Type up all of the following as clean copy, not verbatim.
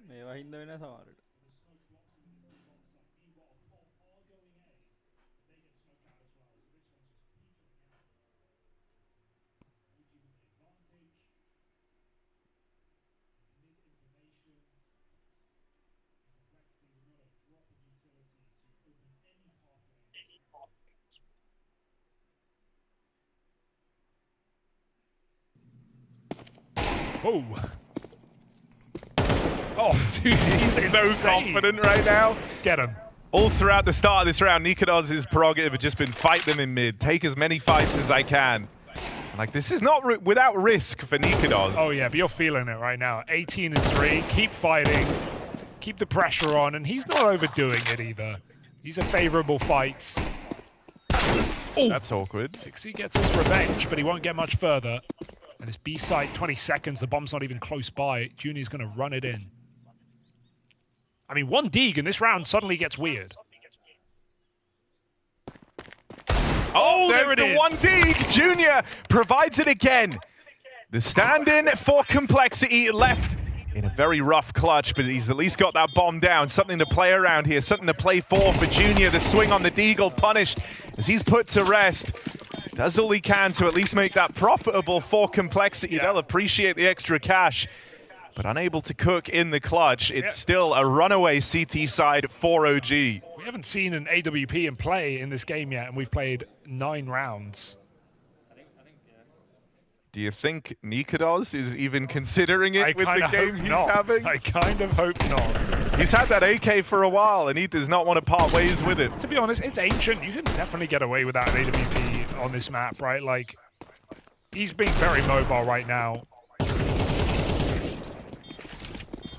මේවා හින්දා වෙන සමහරට. Oh. Oh, dude, he's So confident right now. Get him. All throughout the start of this round, Nikodos' prerogative had just been fight them in mid, take as many fights as I can. Like, this is not without risk for Nikodos. Oh, yeah, but you're feeling it right now. 18-3, keep fighting, keep the pressure on, and he's not overdoing it either. These are favorable fights. Oh, that's awkward. Sixy gets his revenge, but he won't get much further. And this B site, 20 seconds, the bomb's not even close by. Junior's going to run it in. I mean, one dig in this round suddenly gets weird. Oh, there there's it the is. one dig. Junior provides it again. The stand-in for Complexity left in a very rough clutch, but he's at least got that bomb down. Something to play around here, something to play for Junior. The swing on the Deagle punished as he's put to rest. Does all he can to at least make that profitable for Complexity. Yeah. They'll appreciate the extra cash, but unable to cook in the clutch. It's still a runaway CT side for OG. We haven't seen an AWP in play in this game yet, and we've played 9 rounds. Do you think Nikodos is even considering it with the game he's having? I kind of hope not. He's had that AK for a while, and he does not want to part ways with it. To be honest, it's ancient. You can definitely get away without an AWP on this map, right? Like, he's being very mobile right now.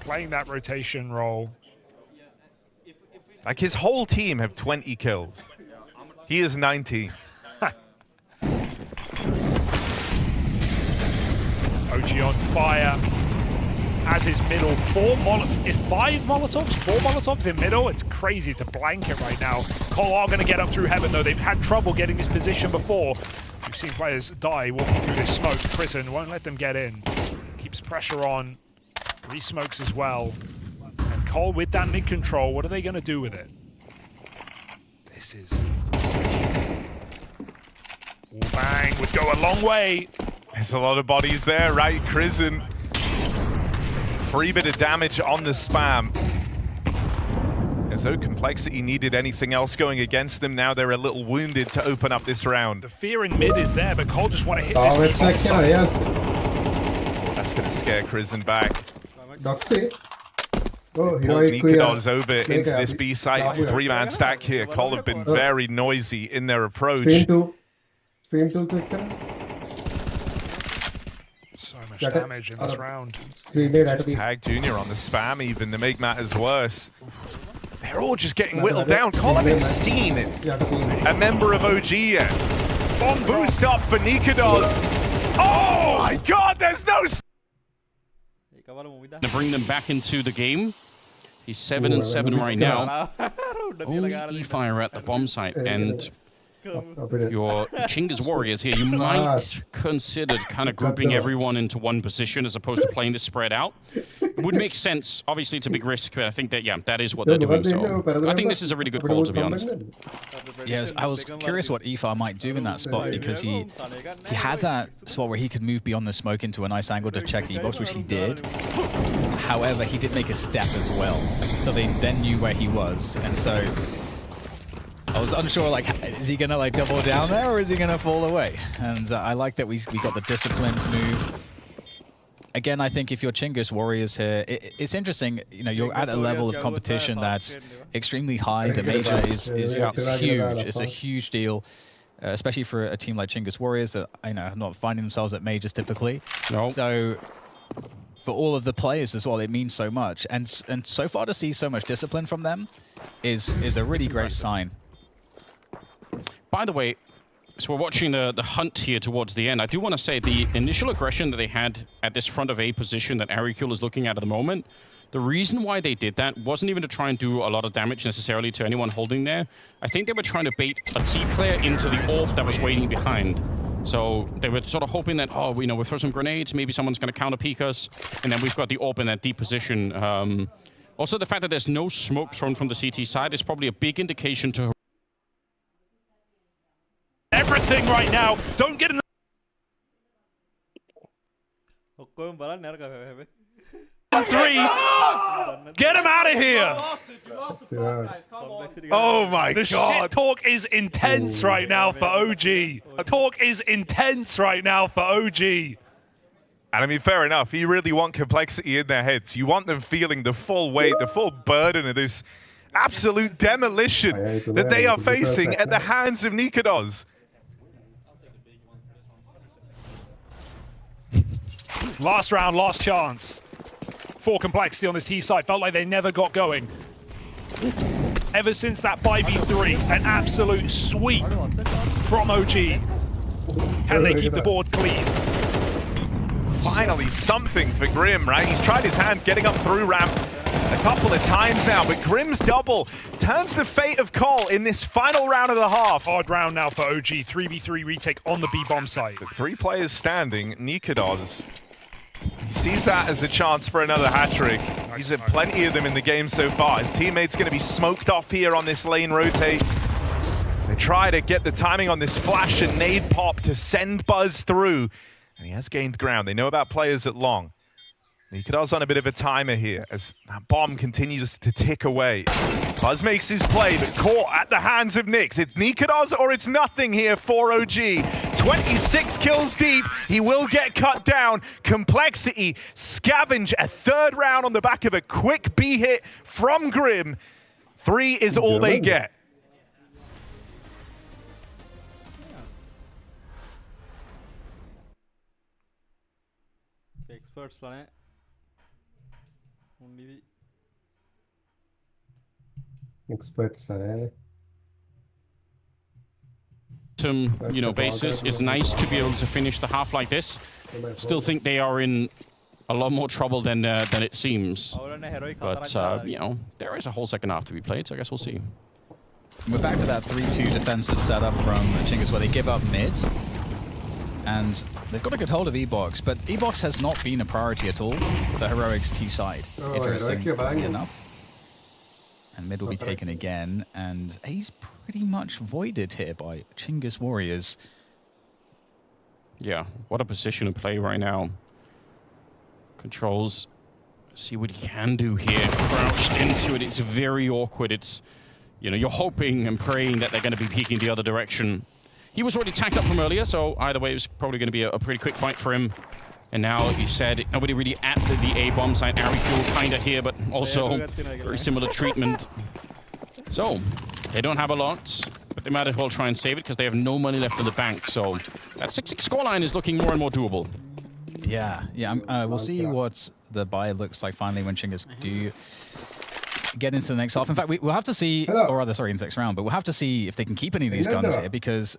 Playing that rotation role. Like, his whole team have 20 kills. He is 19. OG on fire. Has his middle 4 Molotovs in middle. It's crazy to blanket right now. Cole are going to get up through heaven, though. They've had trouble getting this position before. We've seen players die walking through this smoke. Prison won't let them get in. Keeps pressure on. Re-smokes as well. And Cole with that mid control, what are they going to do with it? This is... Bang would go a long way. There's a lot of bodies there, right? Crizzen. Free bit of damage on the spam. As though Complexity needed anything else going against them, now they're a little wounded to open up this round. The fear in mid is there, but Cole just want to hit this bomb site. Yes. That's going to scare Crizzen back. Doxy. Oh, Pulled heroic Nikodos over into this B site. It's a 3-man stack here. Cole have been very noisy in their approach. Stream 2 quick. So much damage in this round. Screen day Just tag Junior on the spam even to make matters worse. They're all just getting whittled down. Cole haven't seen a member of OG yet. Bomb boost up for Nikodos. Oh my god, there's no... To bring them back into the game. He's 7-7 right now. Only E-Fire at the bomb site, and your Chingas Warriors here, you might consider kind of grouping everyone into one position as opposed to playing this spread out. It would make sense. Obviously, it's a big risk, but I think that, yeah, that is what they're doing. So I think this is a really good call, to be honest. Yes, I was curious what Ifar might do in that spot because he had that spot where he could move beyond the smoke into a nice angle to check E-box, which he did. However, he did make a step as well, so they then knew where he was, and so I was unsure, like, is he gonna like double down there or is he gonna fall away? And I like that we got the disciplined move. Again, I think if you're Chingas Warriors here, it's interesting. You know, you're at a level of competition that's extremely high. The major is huge. It's a huge deal, especially for a team like Chingas Warriors that are not finding themselves at majors typically. No. So for all of the players as well, it means so much. And so far to see so much discipline from them is a really great sign. By the way, so we're watching the hunt here towards the end. I do want to say the initial aggression that they had at this front of A position that Aerykule is looking at the moment, the reason why they did that wasn't even to try and do a lot of damage necessarily to anyone holding there. I think they were trying to bait a T player into the orb that was waiting behind. So they were sort of hoping that, oh, we throw some grenades, maybe someone's going to counter peek us, and then we've got the AWP in that deep position. Also, the fact that there's no smoke thrown from the CT side is probably a big indication to Everything right now. Don't get in three. Get him out of here. Oh my The God. shit talk is intense right now for OG. Talk is intense right now for OG. And I mean, fair enough. You really want complexity in their heads. You want them feeling the full weight, the full burden of this absolute demolition that they are facing at the hands of Nikodos. Last round, last chance for Complexity on this T side. Felt like they never got going. Ever since that 5v3, an absolute sweep from OG. Can they keep the board clean? Finally, something for Grim, right? He's tried his hand getting up through ramp a couple of times now, but Grim's double turns the fate of Cole in this final round of the half. Hard round now for OG. 3v3 retake on the B-bomb site. The 3 players standing, Nikodos. He sees that as a chance for another hat-trick. He's had plenty of them in the game so far. His teammate's going to be smoked off here on this lane rotate. They try to get the timing on this flash and nade pop to send Buzz through. And he has gained ground. They know about players at long. Nikodos on a bit of a timer here as that bomb continues to tick away. Buzz makes his play, but caught at the hands of Nyx. It's Nikodos or it's nothing here for OG. 26 kills deep. He will get cut down. Complexity scavenge a 3rd round on the back of a quick B hit from Grim. 3 is all they get. Experts Experts basis. It's nice to be able to finish the half like this. Still think they are in a lot more trouble than it seems. But, there is a whole second half to be played, so I guess we'll see. We're back to that 3-2 defensive setup from Chingas where they give up mids. And they've got a good hold of E-Box, but E-Box has not been a priority at all for Heroic's T side, interestingly enough. And mid will be taken again, and he's pretty much voided here by Chingas Warriors. Yeah, what a position to play right now. Controls, see what he can do here. Crouched into it, it's very awkward. It's, you're hoping and praying that they're going to be peeking the other direction. He was already tacked up from earlier, so either way, it was probably going to be a pretty quick fight for him. And now, you said, nobody really at the A-bomb site. Airfuel kind of here, but also very similar treatment. So, they don't have a lot, but they might as well try and save it because they have no money left in the bank. So, that 6-6 scoreline is looking more and more doable. Yeah. We'll see what the buy looks like finally when Chingas do get into the next half. In fact, we'll have to see, or rather, sorry, in the next round, but we'll have to see if they can keep any of these guns here because,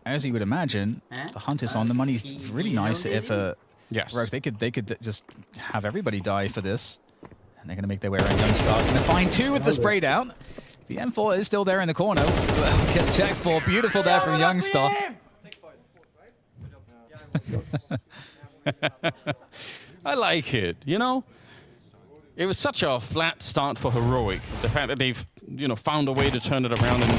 as you would imagine, the hunt is on. The money's really nice if yes. They could just have everybody die for this, and they're going to make their way around Youngstar's going to find 2 with the spray down. The M4 is still there in the corner. Gets checked for. Beautiful there from Youngstar. I like it, It was such a flat start for Heroic. The fact that they've, found a way to turn it around and,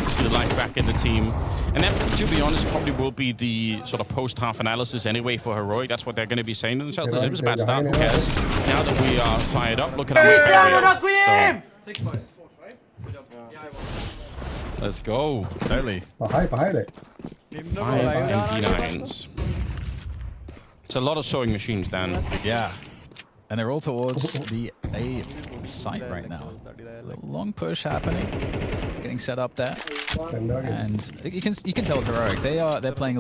see the life back in the team. And that, to be honest, probably will be the sort of post-half analysis anyway for Heroic. That's what they're going to be saying to themselves. It was a bad start, who cares? Now that we are fired up, look at how much better we are. So, let's go. Totally. Behind it. 5 MP9s. It's a lot of sewing machines, Dan. Yeah. And they're all towards the A site right now. A little long push happening, getting set up there. And you can tell Heroic they're playing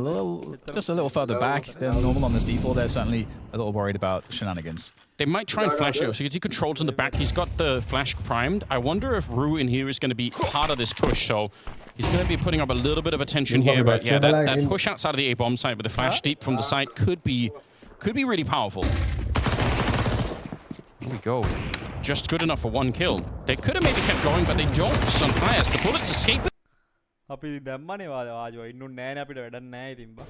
just a little further back than normal on this D4. They're certainly a little worried about shenanigans. They might try and flash it. So he controls in the back. He's got the flash primed. I wonder if Rue in here is going to be part of this push. So he's going to be putting up a little bit of attention here. But yeah, that push outside of the A-bomb site with the flash deep from the site could be really powerful. Here we go. Just good enough for 1 kill. They could have maybe kept going, but they don't. Sunhias, the bullets escape. අපි දැම්මනේ වාජෝ ඉන්නු නෑනේ අපිට වැඩක් නෑ ඉතින් බා.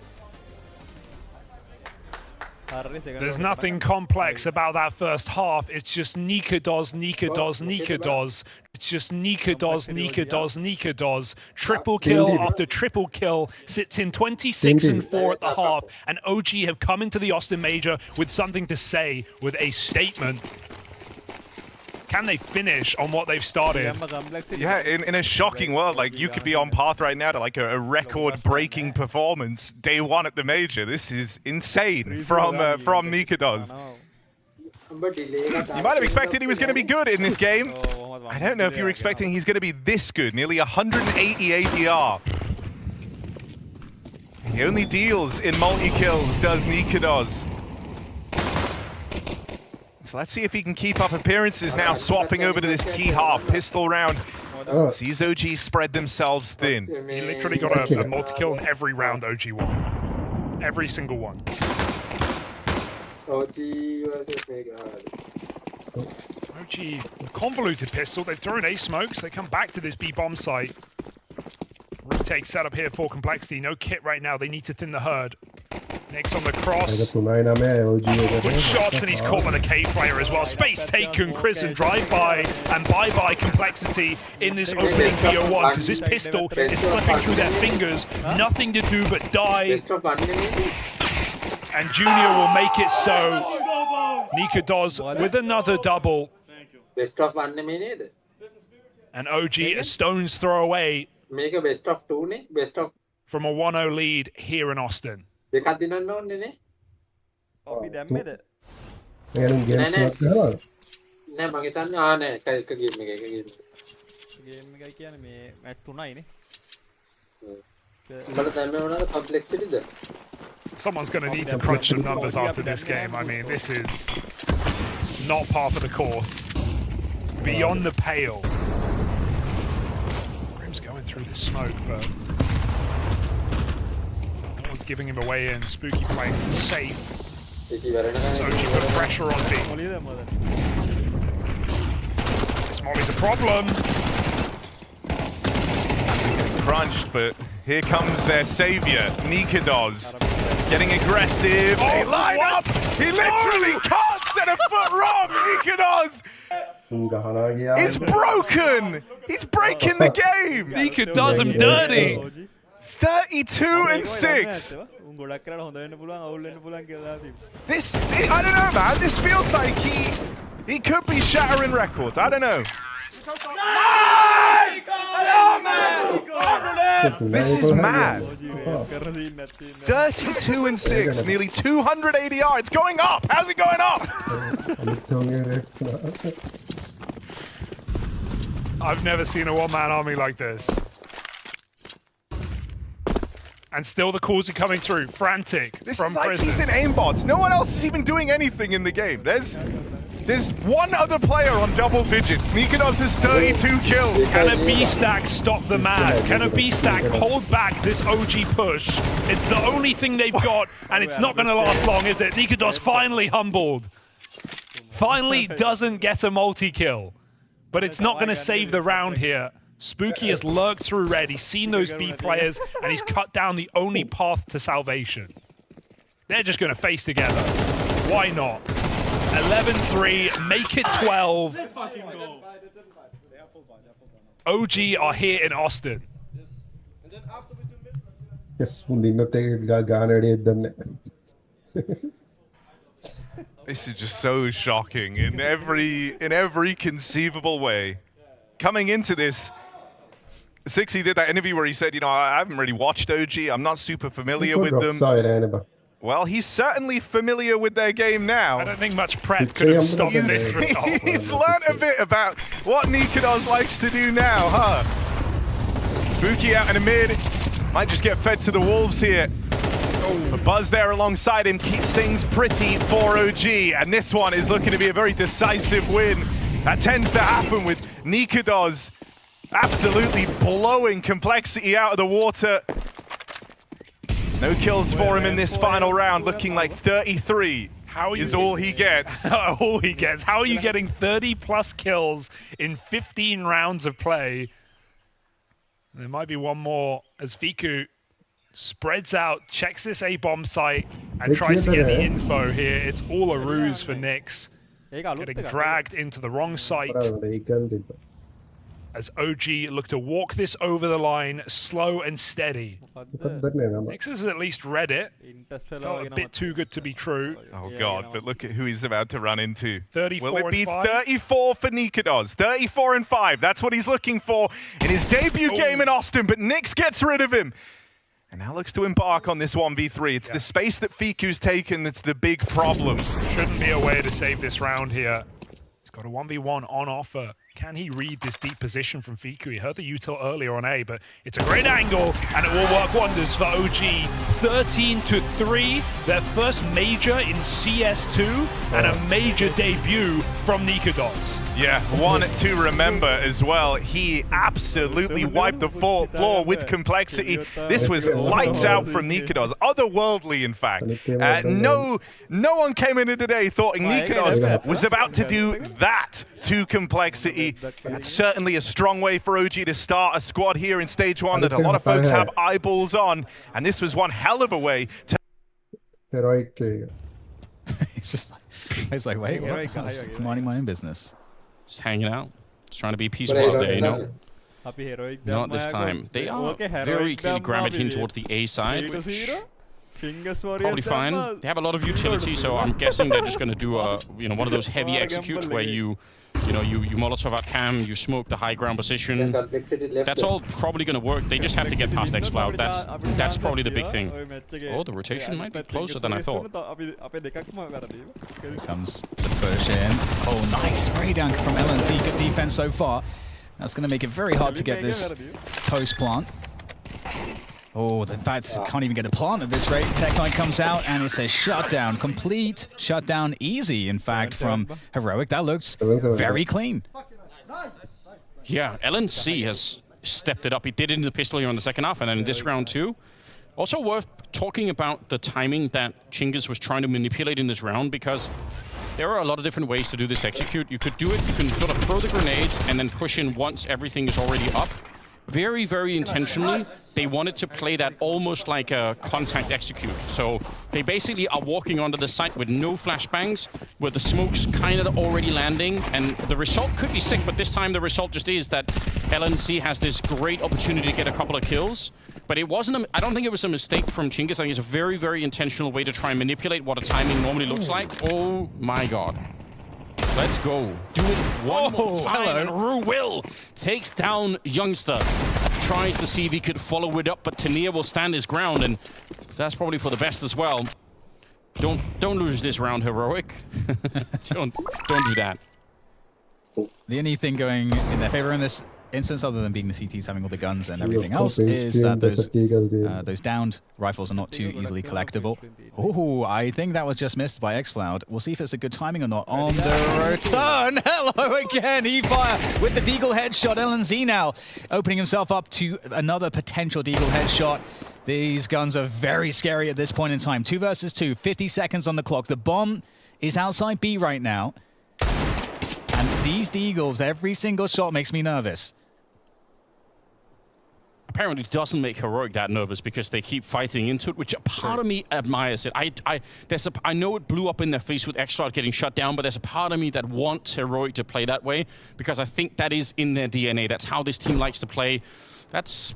There's nothing complex about that first half. It's just Nika does. It's just Nika does. Triple kill after triple kill. Sits in 26 and 4 at the half. And OG have come into the Austin Major with something to say, with a statement. Can they finish on what they've started? Yeah, in a shocking world, like you could be on path right now to like a record-breaking performance day one at the major. This is insane from Nikados. You might have expected he was going to be good in this game. I don't know if you were expecting he's going to be this good. Nearly 180 ADR. He only deals in multi-kills, does Nikados. So let's see if he can keep up appearances now, swapping over to this T-half pistol round. Sees OG spread themselves thin. He literally got a multi-kill in every round OG won. Every single one. OG convoluted pistol. They've thrown A smokes. They come back to this B bomb site. Retake set up here for Complexity. No kit right now. They need to thin the herd. Nick's on the cross. With shots, and he's caught by the K player as well. Space taken, Crizzen drive by, and bye-bye Complexity in this opening BO1, because this pistol is slipping through their fingers. Nothing to do but die. And Junior will make it so. Nikados with another double. Best of 1 name. And OG a stone's throw away. Make a best of 2 ne? Best of from a 1-0 lead here in Austin. දෙකක් දිනන්න ඕනේ නේ. අපි දැම්මේද? නෑ මම හිතන්නේ නෑ එක game එකයි කියන්නේ මේ මැච් 3යි නේ. උඹලා දැම්මේ මොනවාද කොම්ප්ලෙක්සිටිද? Someone's going to need to crunch some numbers after this game. I mean, this is not par for the course. Beyond the pale. Grim's going through this smoke, but no one's giving him away in. Spooky playing safe. So she put pressure on B. This Molly's a problem. Crunched, but here comes their savior, Nikados. Getting aggressive. They line up. He literally can't set a foot wrong. Nikados. It's broken. He's breaking the game. Nika does him dirty. 32-6. This, I don't know, man. This feels like he could be shattering records. I don't know. This is mad. 32-6, nearly 200 ADR. It's going up. How's it going up? I've never seen a one-man army like this. And still the calls are coming through. Frantic This from is like prison. he's in aimbots. No one else is even doing anything in the game. There's one other player on double digits. Nikados has 32 kills. Can a B-Stack stop the man? Can a B-Stack hold back this OG push? It's the only thing they've got, and it's not going to last long, is it? Nikados finally humbled. Finally doesn't get a multi-kill. But it's not going to save the round here. Spooky has lurked through red. He's seen those B players, and he's cut down the only path to salvation. They're just going to face together. Why not? 11-3, make it 12. OG are here in Austin. Yes, This is just so shocking in every conceivable way. Coming into this, Sixy did that interview where he said, you know, I haven't really watched OG. I'm not super familiar with them. Well, he's certainly familiar with their game now. I don't think much prep could have stopped this result. He's learned a bit about what Nikados likes to do now, huh? Spooky out in the mid. Might just get fed to the wolves here. But Buzz there alongside him keeps things pretty for OG. And this one is looking to be a very decisive win. That tends to happen with Nikados absolutely blowing Complexity out of the water. No kills for him in this final round, looking like 33 is all he gets. All he gets. How are you getting 30+ kills in 15 rounds of play? There might be one more as Fiku spreads out, checks this A-bomb site, and tries to get the info here. It's all a ruse for Nyx. Getting dragged into the wrong site as OG look to walk this over the line, slow and steady. Nyx has at least read it. Felt a bit too good to be true. Oh God, but look at who he's about to run into. 34 Will it be and 5? 34 for Nikodos? 34 and 5. That's what he's looking for in his debut game in Austin, but Nyx gets rid of him. And now looks to embark on this 1v3. It's the space that Fiku's taken that's the big problem. Shouldn't be a way to save this round here. He's got a 1v1 on offer. Can he read this deep position from Fiku? He heard the util earlier on A, but it's a great angle, and it will work wonders for OG. 13-3, their first major in CS2, and a major debut from Nikodos. Yeah, one to remember as well. He absolutely wiped the floor with complexity. This was lights out from Nikodos, otherworldly in fact. No one came into today thought Nikodos was about to do that to complexity. That's certainly a strong way for OG to start a squad here in stage 1 that a lot of folks have eyeballs on, and this was one hell of a way to Heroic. It's like, wait, what? It's minding my own business. Just hanging out. Just trying to be peaceful out there, you know? heroic Not this time. They are very clearly gravitating towards the A side, which probably fine. They have a lot of utility, so I'm guessing they're just going to do a, one of those heavy executes where you Molotov at cam, you smoke the high ground position. That's all probably going to work. They just have to get past Xcloud. That's probably the big thing. Oh, the rotation might be closer than I thought. Here comes the push in. Oh, nice spray dunk from LNZ. Good defense so far. That's going to make it very hard to get this post plant. Oh, in fact, can't even get a plant at this rate. Tech9 comes out and it's a shutdown. Complete shutdown, easy, in fact, from Heroic. That looks very clean. Yeah, LNC has stepped it up. He did it in the pistol here in the second half, and then in this round too. Also worth talking about the timing that Chingiz was trying to manipulate in this round, because there are a lot of different ways to do this execute. You could do it, you can sort of throw the grenades and then push in once everything is already up. Very, very intentionally, they wanted to play that almost like a contact execute. So they basically are walking onto the site with no flashbangs, with the smokes kind of already landing, and the result could be sick, but this time the result just is that LNC has this great opportunity to get a couple of kills. But it wasn't, I don't think it was a mistake from Chingiz. I think it's a very, very intentional way to try and manipulate what a timing normally looks like. Oh my God. Let's go. Do it one more time. And Ruwill takes down Youngster. Tries to see if he could follow it up, but Tania will stand his ground, and that's probably for the best as well. Don't lose this round, Heroic. don't do that. The only thing going in their favor in this instance, other than being the CTs having all the guns and everything else, is that those downed rifles are not too easily collectible. Oh, I think that was just missed by Xcloud. We'll see if it's a good timing or not. On the return, hello again, E-Fire with the Deagle headshot. LNZ now opening himself up to another potential Deagle headshot. These guns are very scary at this point in time. 2 versus 2, 50 seconds on the clock. The bomb is outside B right now. And these Deagles, every single shot makes me nervous. Apparently it doesn't make Heroic that nervous because they keep fighting into it, which a part of me admires it. I know it blew up in their face with Xcloud getting shut down, but there's a part of me that wants Heroic to play that way because I think that is in their DNA. That's how this team likes to play. That's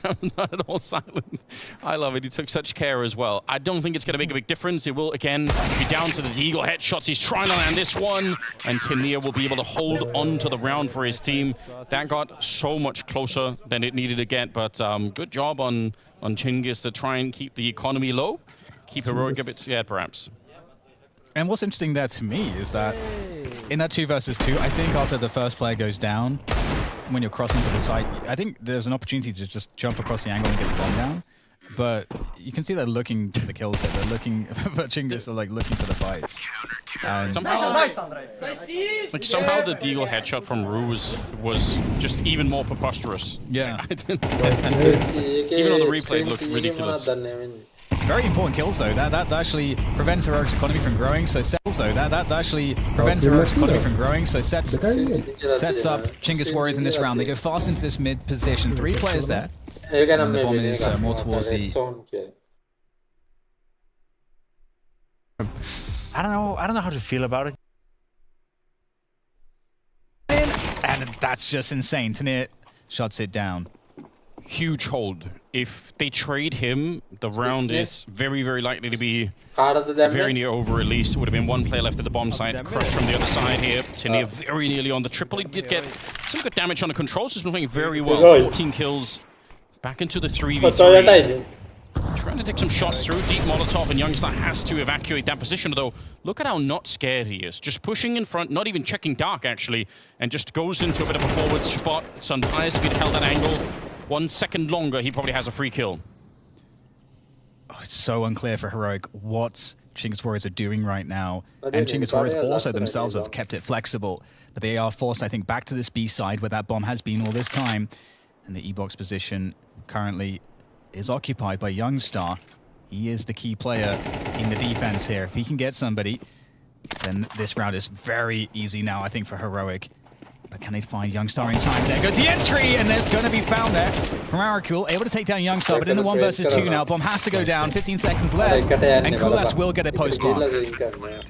not at all silent. I love it. He took such care as well. I don't think it's going to make a big difference. It will, again, be down to the Deagle headshots. He's trying to land this one, and Tania will be able to hold on to the round for his team. That got so much closer than it needed to get, but good job on Chingiz to try and keep the economy low, keep Heroic a bit scared, perhaps. And what's interesting there to me is that in that 2 versus 2, I think after the first player goes down, when you're crossing to the site, I think there's an opportunity to just jump across the angle and get the bomb down. But you can see they're looking for the kills there. They're looking for Chingiz, they're like looking for the fights. And somehow the Deagle headshot from Ruse was just even more preposterous. Yeah. Even on the replay, it looked ridiculous. Very important kills though. That actually prevents Heroic's economy from growing. So sets that actually prevents Heroic's economy from growing. So sets up Chingus Warriors in this round. They go fast into this mid position. 3 players there. And the bomb is more towards the. I don't know how to feel about it. And that's just insane. Tanir shuts it down. Huge hold. If they trade him, the round is very, very likely to be very near over at least. It would have been 1 player left at the bomb site. Crush from the other side here. Tanir very nearly on the triple. He did get some good damage on the controls. He's been playing very well. 14 kills. Back into the 3v3. Trying to take some shots through. Deep Molotov, and Youngstar has to evacuate that position, though. Look at how not scared he is. Just pushing in front, not even checking dark, actually, and just goes into a bit of a forward spot. Sunpius, if he'd held that angle 1 second longer, he probably has a free kill. Oh, it's so unclear for Heroic what Chingus Warriors are doing right now. And Chingus Warriors also themselves have kept it flexible. But they are forced, I think, back to this B side where that bomb has been all this time. And the E-Box position currently is occupied by Youngstar. He is the key player in the defense here. If he can get somebody, then this round is very easy now, I think, for Heroic. But can they find Youngstar in time? There goes the entry, and there's going to be found there from Arakul, able to take down Youngstar, but in the 1 versus 2 now. Bomb has to go down, 15 seconds left, and Kulas will get a post-mark.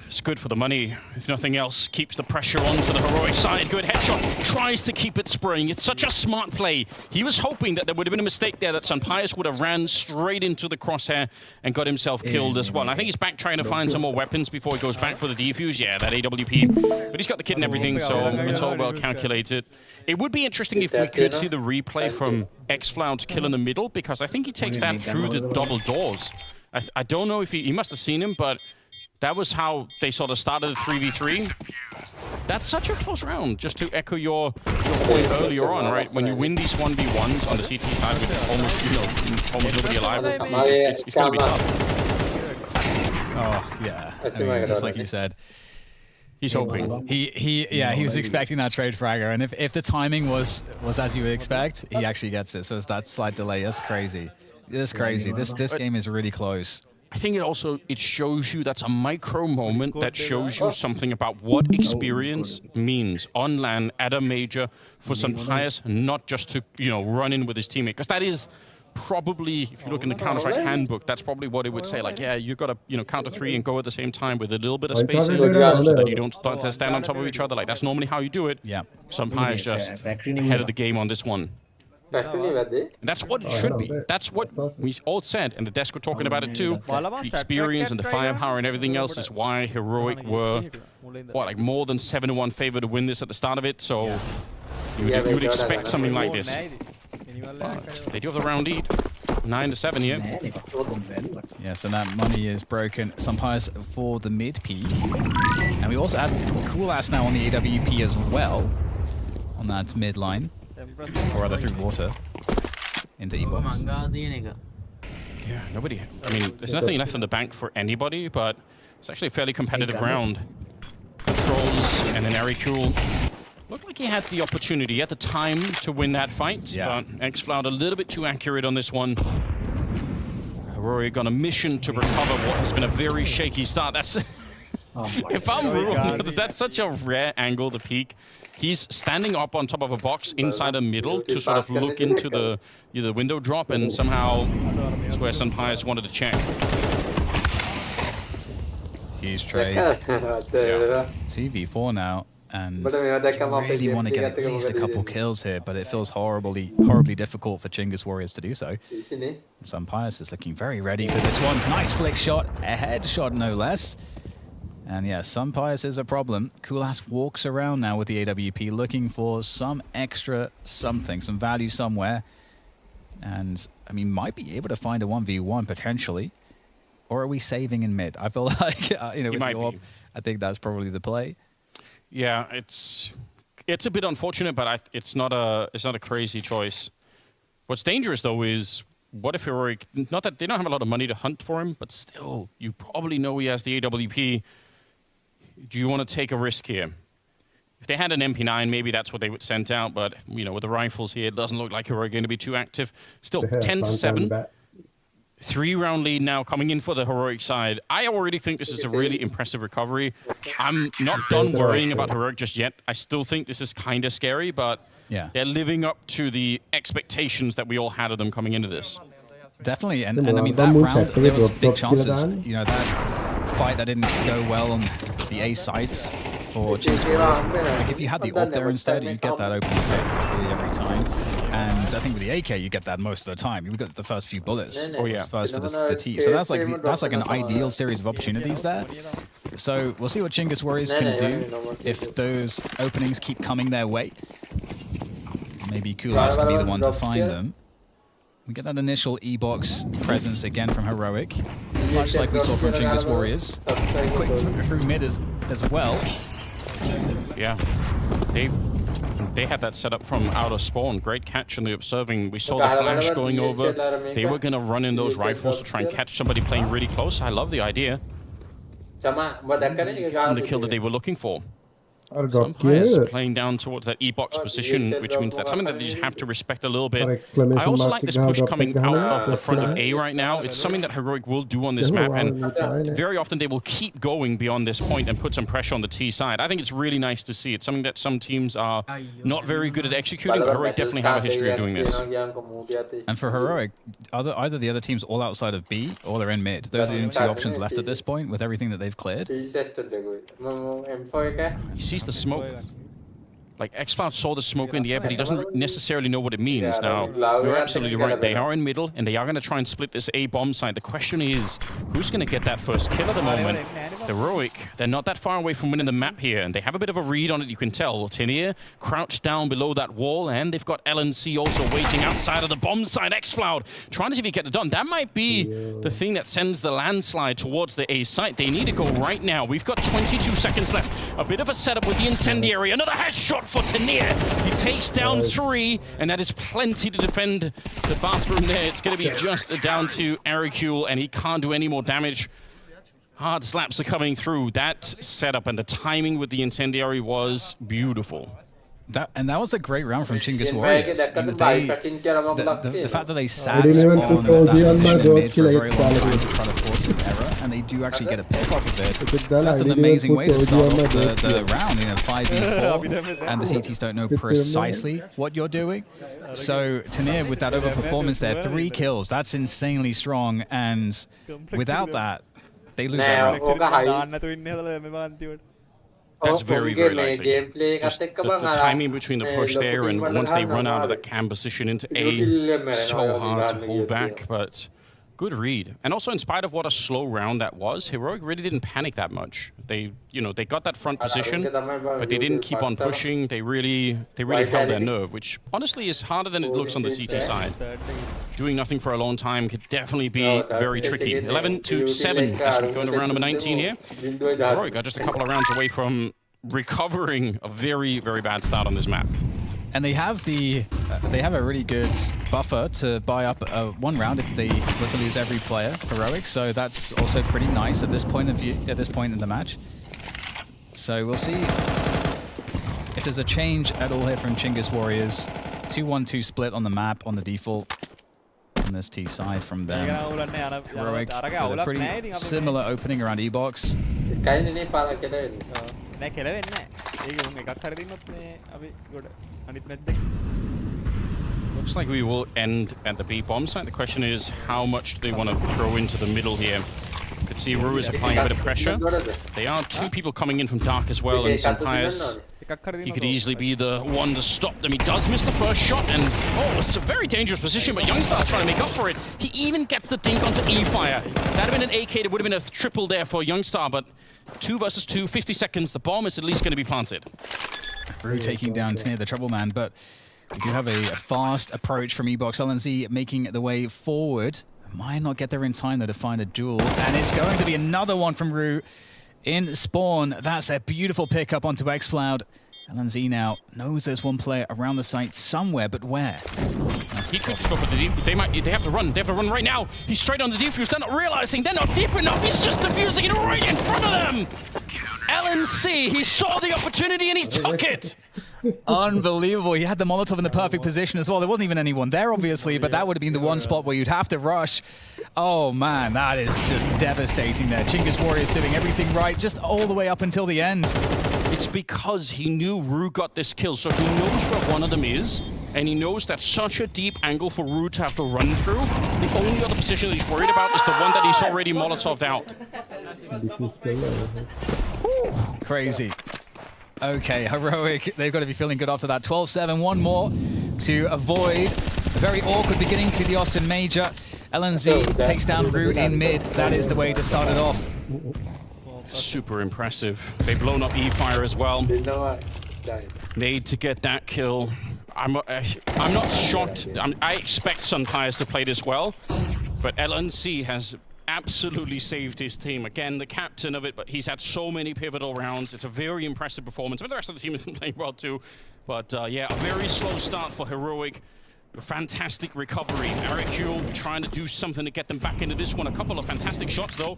It's good for the money, if nothing else. Keeps the pressure on to the Heroic side. Good headshot. Tries to keep it spraying. It's such a smart play. He was hoping that there would have been a mistake there, that Sunpius would have ran straight into the crosshair and got himself killed as well. And I think he's back trying to find some more weapons before he goes back for the defuse. Yeah, that AWP. But he's got the kit and everything, so it's all well calculated. It would be interesting if we could see the replay from xFloud's kill in the middle, because I think he takes that through the double doors. I don't know if he must have seen him, but that was how they sort of started the 3v3. That's such a close round, just to echo your point earlier on, right? When you win these 1v1s on the CT side with almost nobody alive, it's going to be tough. Oh, yeah. Just like you said. He's hoping. He was expecting that trade fragger, and if the timing was as you would expect, he actually gets it. So it's that slight delay. That's crazy. It's crazy. This game is really close. I think it shows you, that's a micro moment that shows you something about what experience means on LAN at a major for Sunpius, not just to run in with his teammate, because that is probably, if you look in the Counter-Strike handbook, that's probably what it would say. Like, yeah, you got to counter 3 and go at the same time with a little bit of spacing so that you don't start to stand on top of each other. Like, that's normally how you do it. Yeah. Sunpius just ahead of the game on this one. And that's what it should be. That's what we all said, and the desk were talking about it too. The experience and the firepower and everything else is why Heroic were, like more than 7-1 favor to win this at the start of it. So you would expect something like this. But they do have the round lead, 9-7 here. Yeah, so that money is broken. Sunpius for the mid peak, and we also have Kulas now on the AWP as well on that mid line. Or rather through water into E-Box. Yeah, nobody. I mean, there's nothing left in the bank for anybody, but it's actually a fairly competitive round. Controls and then Arakul looked like he had the opportunity at the time to win that fight. Yeah. But xFloud a little bit too accurate on this one. Heroic on a mission to recover what has been a very shaky start. That's if I'm wrong, that's such a rare angle to peek. He's standing up on top of a box inside a middle to sort of look into the window drop, and somehow that's where Sunpius wanted to check. Huge trade. 2v4 now, and really want to get at least a couple kills here, but it feels horribly difficult for Chingus Warriors to do so. Sunpius is looking very ready for this one. Nice flick shot, a headshot no less. And yeah, Sunpius is a problem. Kulas walks around now with the AWP looking for some extra something, some value somewhere. And, I mean, might be able to find a 1v1 potentially. Or are we saving in mid? I feel like, with Yorp, I think that's probably the play. Yeah, it's a bit unfortunate, but it's not a crazy choice. What's dangerous, though, is what if Heroic, not that they don't have a lot of money to hunt for him, but still, you probably know he has the AWP. Do you want to take a risk here? If they had an MP9, maybe that's what they would send out, but with the rifles here, it doesn't look like Heroic going to be too active. Still 10-7. 3-round lead now coming in for the Heroic side. I already think this is a really impressive recovery. I'm not done worrying about Heroic just yet. I still think this is kind of scary, but Yeah. they're living up to the expectations that we all had of them coming into this. Definitely, and I mean that round there was big chances. You know, that fight that didn't go well on the A sides for Chingus Warriors. Like if you had the AWP there instead, you get that open pick probably every time. And I think with the AK, you get that most of the time. You got the first few bullets. Oh yeah, first for the T. So that's like an ideal series of opportunities there. So we'll see what Chingus Warriors can do if those openings keep coming their way. Maybe Kulas can be the one to find them. We get that initial E-box presence again from Heroic, much like we saw from Chingus Warriors. Quick through mid as well. Yeah, they had that set up from out of spawn. Great catch in the observing. We saw the flash going over. They were going to run in those rifles to try and catch somebody playing really close. I love the idea. And the kill that they were looking for. Some players playing down towards that E-box position, which means that's something that you just have to respect a little bit. I also like this push coming out of the front of A right now. It's something that Heroic will do on this map, and very often they will keep going beyond this point and put some pressure on the T side. I think it's really nice to see. It's something that some teams are not very good at executing, but Heroic definitely have a history of doing this. And for Heroic, either the other teams all outside of B or they're in mid. Those are the only two options left at this point with everything that they've cleared. You see the smoke. Like, xCloud saw the smoke in the air, but he doesn't necessarily know what it means. Now, you're absolutely right. They are in middle, and they are going to try and split this A bomb side. The question is, who's going to get that first kill at the moment? Heroic, they're not that far away from winning the map here, and they have a bit of a read on it, you can tell. Tenier crouched down below that wall, and they've got LNC also waiting outside of the bomb side. xCloud trying to see if he can get it done. That might be the thing that sends the landslide towards the A site. They need to go right now. We've got 22 seconds left. A bit of a setup with the incendiary. Another headshot for Tenier. He takes down 3, and that is plenty to defend the bathroom there. It's going to be just down to Aricule, and he can't do any more damage. Hard slaps are coming through. That setup and the timing with the incendiary was beautiful. That was a great round from Chingus Warriors. The fact that they sat on that position mid for a very long time to try to force an error, and they do actually get a pick off of it. That's an amazing way to start off the round, 5v4, and the CTs don't know precisely what you're doing. So Tenier with that overperformance there, 3 kills, that's insanely strong, and without that, they lose that round. That's very, very likely. Just the timing between the push there, and once they run out of that cam position into A, so hard to hold back, but good read. And also, in spite of what a slow round that was, Heroic really didn't panic that much. They, they got that front position, but they didn't keep on pushing. They really held their nerve, which honestly is harder than it looks on the CT side. Doing nothing for a long time could definitely be very tricky. 11-7 as we go into round number 19 here. Heroic got just a couple of rounds away from recovering a very, very bad start on this map. And they have a really good buffer to buy up 1 round if they were to lose every player, Heroic. So that's also pretty nice at this point in the match. So we'll see if there's a change at all here from Chingus Warriors. 2-1-2 split on the map on the default. On this T side from them. Heroic with a pretty similar opening around E-box. Looks like we will end at the B bomb site. The question is, how much do they want to throw into the middle here? You could see Ru is applying a bit of pressure. There are 2 people coming in from Dark as well, and Sampayas, he could easily be the one to stop them. He does miss the first shot, and it's a very dangerous position, but Youngstar trying to make up for it. He even gets the dink onto E-Fire. That'd have been an AK, that would have been a triple there for Youngstar, but 2 versus 2, 50 seconds. The bomb is at least going to be planted. Ru taking down near the Trouble Man, but we do have a fast approach from E-box. LNZ making the way forward. Might not get there in time though to find a duel, and it's going to be another one from Ru in spawn. That's a beautiful pickup onto xCloud. LNZ now knows there's one player around the site somewhere, but where? He could go for the deep. They have to run. They have to run right now. He's straight on the defuse. They're not realizing they're not deep enough. He's just defusing it right in front of them. LNC, he saw the opportunity and he took it. Unbelievable. He had the Molotov in the perfect position as well. There wasn't even anyone there, obviously, but that would have been the one spot where you'd have to rush. Oh, man, that is just devastating there. Chinggis Warriors doing everything right, just all the way up until the end. It's because he knew Rue got this kill, so he knows where one of them is, and he knows that's such a deep angle for Rue to have to run through. The only other position that he's worried about is the one that he's already Molotov'd out. Crazy. Okay, Heroic, they've got to be feeling good after that. 12-7, one more to avoid a very awkward beginning to the Austin Major. LNZ takes down Root in mid. That is the way to start it off. Super impressive. They've blown up E-Fire as well. Made to get that kill. I'm not shocked. I expect Sunfires to play this well, but LNC has absolutely saved his team. Again, the captain of it, but he's had so many pivotal rounds. It's a very impressive performance. I mean, the rest of the team has been playing well too. But yeah, a very slow start for Heroic. A fantastic recovery. Arecule trying to do something to get them back into this one. A couple of fantastic shots though.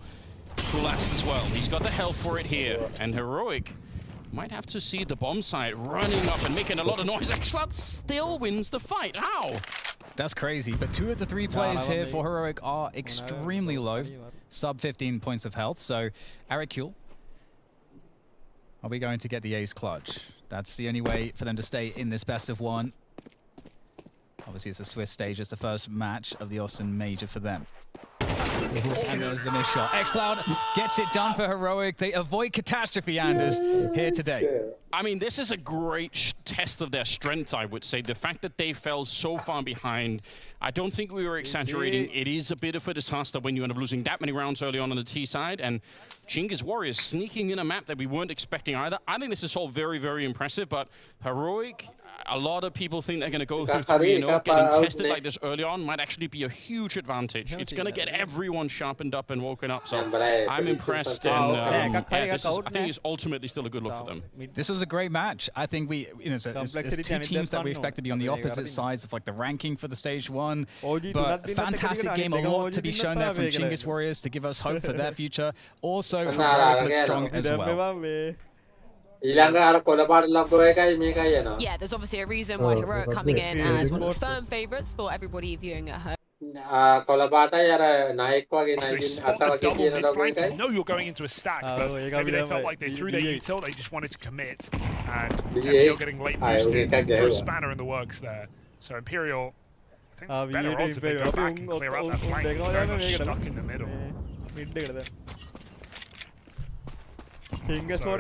Kulast as well. He's got the health for it here. And Heroic might have to see the bomb site running up and making a lot of noise. xCloud still wins the fight. How? That's crazy, but 2 of the 3 players here for Heroic are extremely low, sub 15 points of health. So, Arecule, are we going to get the ace clutch? That's the only way for them to stay in this best of 1. Obviously, it's a Swiss stage. It's the first match of the Austin Major for them. And there's the missed shot. xCloud gets it done for Heroic. They avoid catastrophe, Anders, here today. I mean, this is a great test of their strength, I would say. The fact that they fell so far behind, I don't think we were exaggerating. It is a bit of a disaster when you end up losing that many rounds early on the T side. And Chinggis Warriors sneaking in a map that we weren't expecting either. I think this is all very, very impressive, but Heroic, a lot of people think they're going to go through 3-0. Getting tested like this early on might actually be a huge advantage. It's going to get everyone sharpened up and woken up. So I'm impressed. And yeah, I think it's ultimately still a good look for them. This was a great match. I think we, there's 2 teams that we expect to be on the opposite sides of like the ranking for the stage 1. But fantastic game, a lot to be shown there from Chinggis Warriors to give us hope for their future. Also, Heroic looks strong as well. Yeah, there's obviously a reason why Heroic coming in as one of the firm favourites for everybody viewing at home. They spot the double mid-flank. You know you're going into a stack, but maybe they felt like they threw their util, they just wanted to commit. And Imperial getting late boosted for a spanner in the works there. So Imperial, I think better odds if they go back and clear out that flank. Very much stuck in the middle. So, a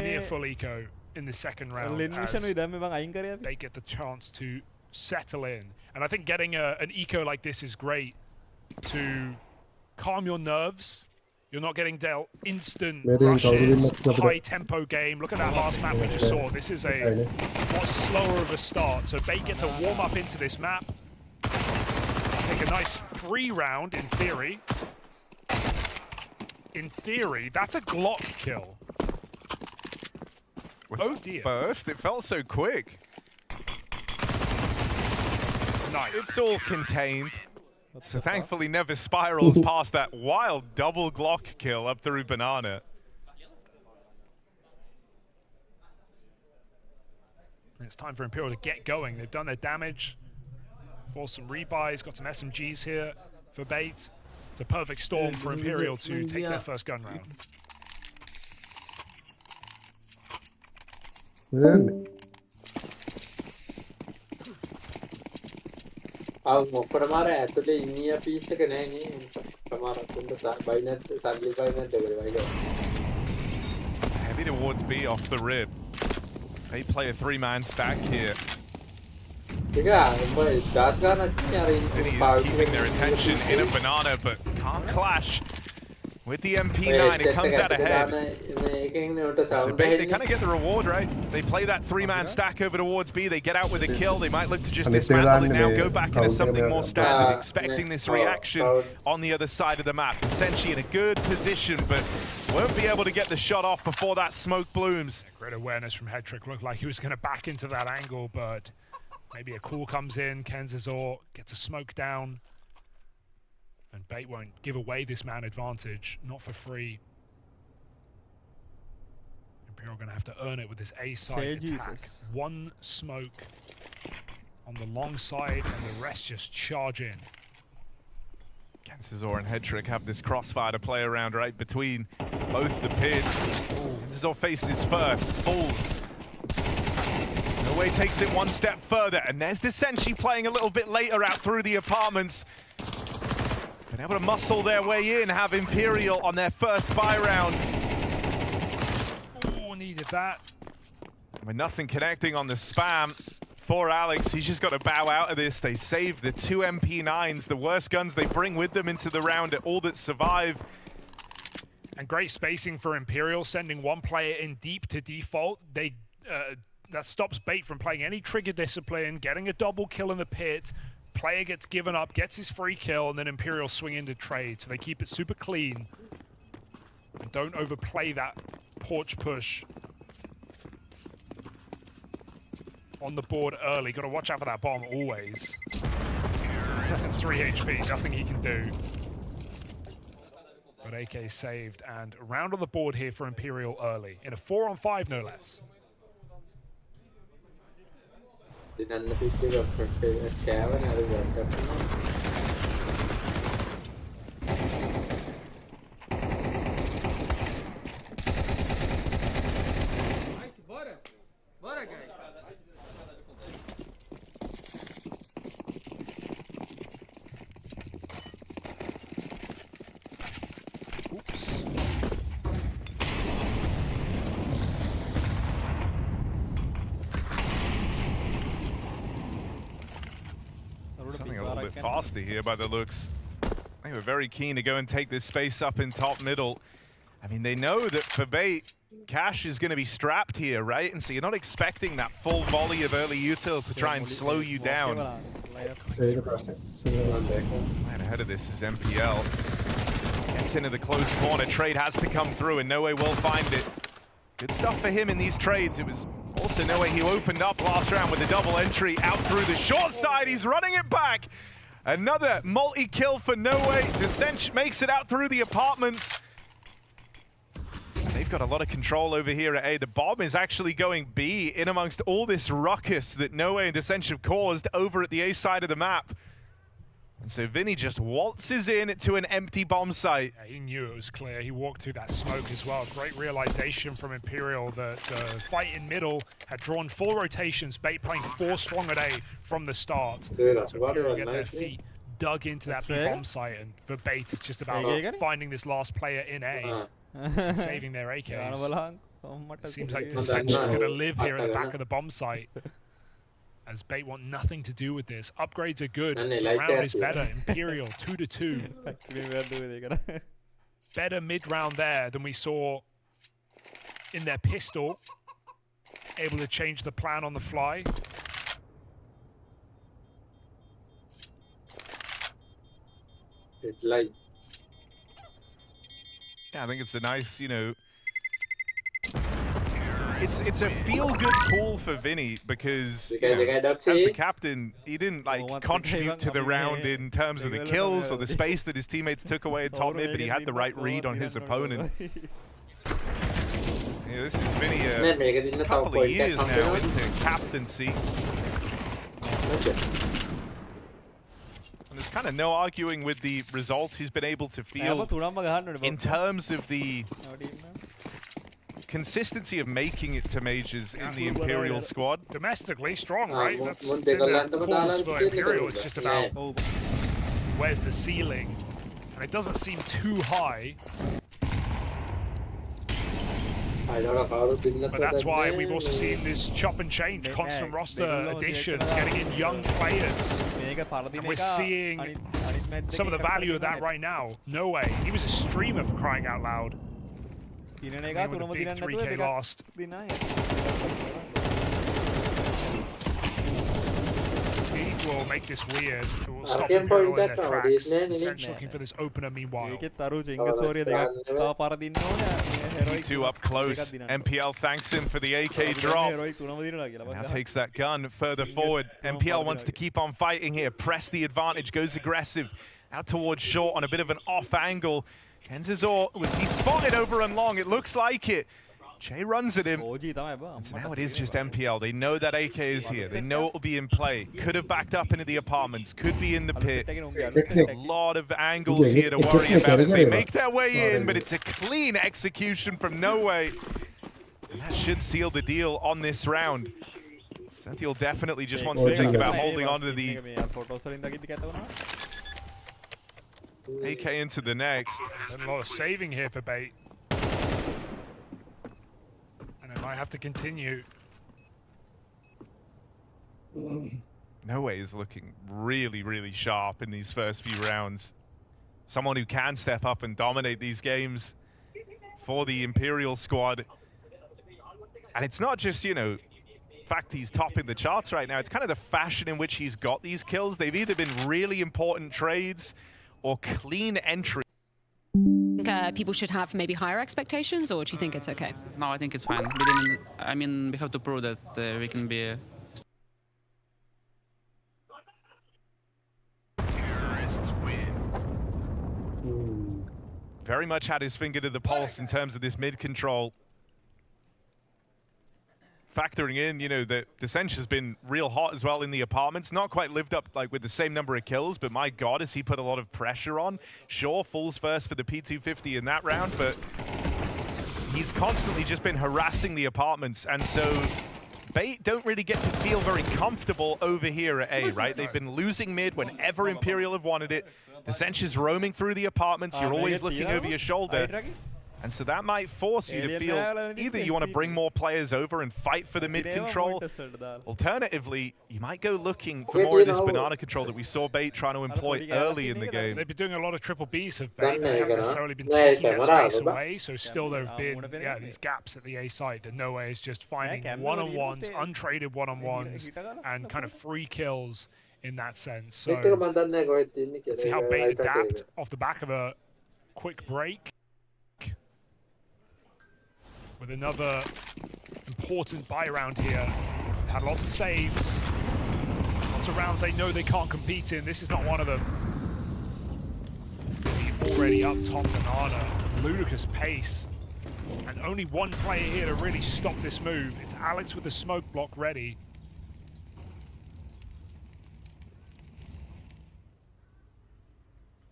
near full eco in the second round as they get the chance to settle in. And I think getting an eco like this is great to calm your nerves. You're not getting dealt instant rushes, high-tempo game. Look at that last map we just saw. This is a lot slower of a start. So Bait get to warm up into this map. Take a nice free round in theory. In theory, that's a Glock kill. Oh dear. Burst, it felt so quick. Nice. It's all contained. So thankfully never spirals past that wild double Glock kill up through Banana. It's time for Imperial to get going. They've done their damage. Forced some rebuys, got some SMGs here for Bait. It's a perfect storm for Imperial to take their first gun round. Heavy towards B off the rib. They play a 3-man stack here. And he's keeping their attention in a Banana, but can't clash with the MP9. It comes out ahead. So they kind of get the reward, right? They play that 3-man stack over towards B. They get out with a kill. They might look to just dismantle it now, go back into something more standard, expecting this reaction on the other side of the map. Senshi in a good position, but won't be able to get the shot off before that smoke blooms. Great awareness from Headtrick. Looked like he was going to back into that angle, but maybe a call comes in. Kenzazor gets a smoke down. And Bait won't give away this man advantage, not for free. Imperial going to have to earn it with this A side attack. Jesus. One smoke on the long side, and the rest just charge in. Kenzazor and Hedrick have this crossfire to play around right between both the pits. Kenzazor faces first, falls. No Way takes it one step further, and there's Desenshi playing a little bit later out through the apartments. Been able to muscle their way in, have Imperial on their first buy round. Oh, needed that. With nothing connecting on the spam for Alex, he's just got to bow out of this. They save the 2 MP9s, the worst guns they bring with them into the round, all that survive. And great spacing for Imperial, sending one player in deep to default. That stops Bait from playing any trigger discipline, getting a double kill in the pit. Player gets given up, gets his free kill, and then Imperial swing into trade. So they keep it super clean. And don't overplay that porch push on the board early. Got to watch out for that bomb always. 3 HP, nothing he can do. But AK saved, and a round on the board here for Imperial early. In a 4-on-5, no less. Oops. Something a little bit faster here by the looks. They were very keen to go and take this space up in top middle. I mean, they know that for Bait, Cash is going to be strapped here, right? And so you're not expecting that full volley of early util to try and slow you down. Right ahead of this is MPL. Gets into the close corner. Trade has to come through, and No Way will find it. Good stuff for him in these trades. It was also No Way he opened up last round with a double entry out through the short side. He's running it back. Another multi-kill for No Way. Desenshi makes it out through the apartments. They've got a lot of control over here at A. The bomb is actually going B in amongst all this ruckus that No Way and Desenshi have caused over at the A side of the map. And so Vinny just waltzes in to an empty bomb site. Yeah, he knew it was clear. He walked through that smoke as well. Great realization from Imperial. The fight in middle had drawn 4 rotations. Bait playing 4 strong at A from the start. So Imperial get their feet dug into that bomb site, and for Bait it's just about finding this last player in A and saving their AKs. It seems like Desenchi's going to live here at the back of the bomb site, as Bait want nothing to do with this. Upgrades are good. The round is better. Imperial 2-2. Better mid-round there than we saw in their pistol. Able to change the plan on the fly. Yeah, I think it's a nice, you know, it's a feel-good call for Vinny because as the captain, he didn't like contribute to the round in terms of the kills or the space that his teammates took away at top mid, but he had the right read on his opponent. Yeah, this is Vinny a couple of years now into captaincy. And there's kind of no arguing with the results he's been able to feel in terms of the consistency of making it to majors in the Imperial squad. Domestically strong, right? That's been the cause for Imperial. It's just about where's the ceiling, and it doesn't seem too high. But that's why we've also seen this chop and change, constant roster additions, getting in young players. And we're seeing some of the value of that right now. No Way. He was a streamer, for crying out loud. With a big 3K lost. Speed will make this weird. It will stop Imperial in their tracks. Desenchi looking for this opener meanwhile. Two up close. MPL thanks him for the AK drop. Now takes that gun further forward. MPL wants to keep on fighting here. Press the advantage. Goes aggressive. Out towards short on a bit of an off angle. Kenzazor, was he spotted over and long? It looks like it. Jay runs at him. And so now it is just MPL. They know that AK is here. They know it will be in play. Could have backed up into the apartments. Could be in the pit. There's a lot of angles here to worry about as they make their way in, but it's a clean execution from No Way. And that should seal the deal on this round. Sentiel definitely just wants to think about holding on to the AK into the next. Done a lot of saving here for Bait. And it might have to continue. No Way is looking really, really sharp in these first few rounds. Someone who can step up and dominate these games for the Imperial squad. And it's not just, you know, fact he's topping the charts right now. It's kind of the fashion in which he's got these kills. They've either been really important trades or clean entry. People should have maybe higher expectations, or do you think it's okay? No, I think it's fine. I mean, we have to prove that we can be. Very much had his finger to the pulse in terms of this mid control. Factoring in, you know, that the Sench has been real hot as well in the apartments. Not quite lived up like with the same number of kills, but my God, has he put a lot of pressure on. Sure, falls first for the P250 in that round, but he's constantly just been harassing the apartments. And so Bait don't really get to feel very comfortable over here at A, right? They've been losing mid whenever Imperial have wanted it. The Sench is roaming through the apartments. You're always looking over your shoulder. And so that might force you to feel either you want to bring more players over and fight for the mid control. Alternatively, you might go looking for more of this banana control that we saw Bait trying to employ early in the game. They've been doing a lot of triple Bs of Bait. They haven't necessarily been taking that space away, so still there have been these gaps at the A site that No Way is just finding one-on-ones, untraded one-on-ones, and kind of free kills in that sense. So let's see how Bait adapt off the back of a quick break. With another important buy round here. Had lots of saves, lots of rounds they know they can't compete in. This is not one of them. The already up top banana, ludicrous pace. And only one player here to really stop this move. It's Alex with the smoke block ready.